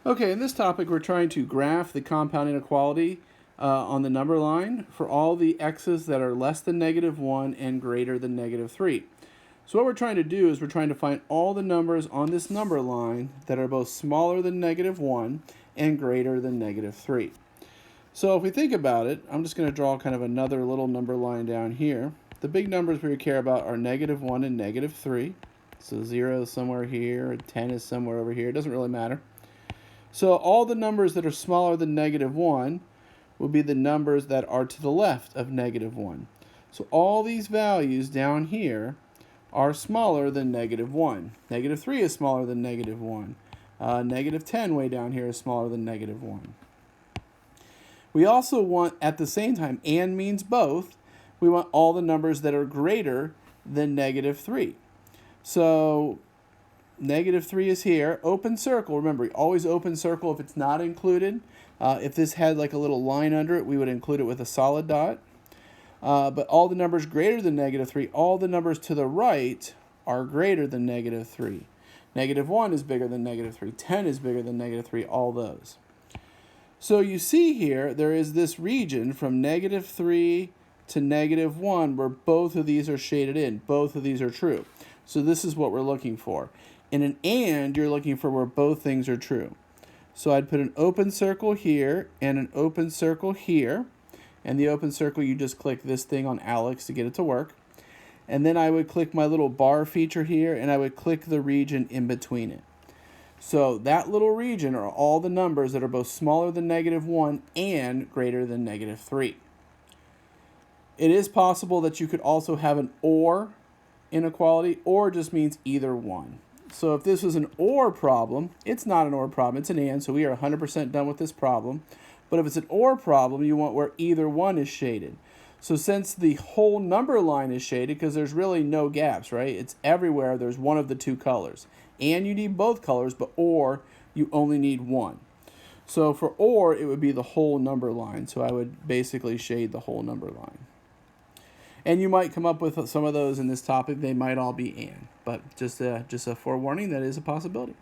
Okay, in this topic, we're trying to graph the compound inequality on the number line for all the x's that are less than -1 and greater than -3. So what we're trying to do is we're trying to find all the numbers on this number line that are both smaller than -1 and greater than -3. So if we think about it, I'm just going to draw kind of another little number line down here. The big numbers we care about are -1 and -3. So 0 is somewhere here, 10 is somewhere over here. It doesn't really matter. So all the numbers that are smaller than -1 will be the numbers that are to the left of -1. So all these values down here are smaller than -1. -3 is smaller than -1. -10 way down here is smaller than -1. We also want, at the same time, and means both, we want all the numbers that are greater than -3. So -3 is here. Open circle. Remember, always open circle if it's not included. If this had like a little line under it, we would include it with a solid dot. But all the numbers greater than -3, all the numbers to the right are greater than -3. -1 is bigger than -3. 10 is bigger than -3, all those. So you see here, there is this region from -3 to -1 where both of these are shaded in. Both of these are true. So this is what we're looking for. In an and, you're looking for where both things are true. So I'd put an open circle here and an open circle here. And the open circle, you just click this thing on Alex to get it to work. And then I would click my little bar feature here, and I would click the region in between it. So that little region are all the numbers that are both smaller than -1 and greater than -3. It is possible that you could also have an or inequality, or just means either one. So if this was an or problem, it's not an or problem, it's an and, so we are 100% done with this problem. But if it's an or problem, you want where either one is shaded. So since the whole number line is shaded, because there's really no gaps, right? It's everywhere, there's one of the two colors. And you need both colors, but or, you only need one. So for or, it would be the whole number line. So I would basically shade the whole number line. And you might come up with some of those in this topic. They might all be and. But just a forewarning, that is a possibility.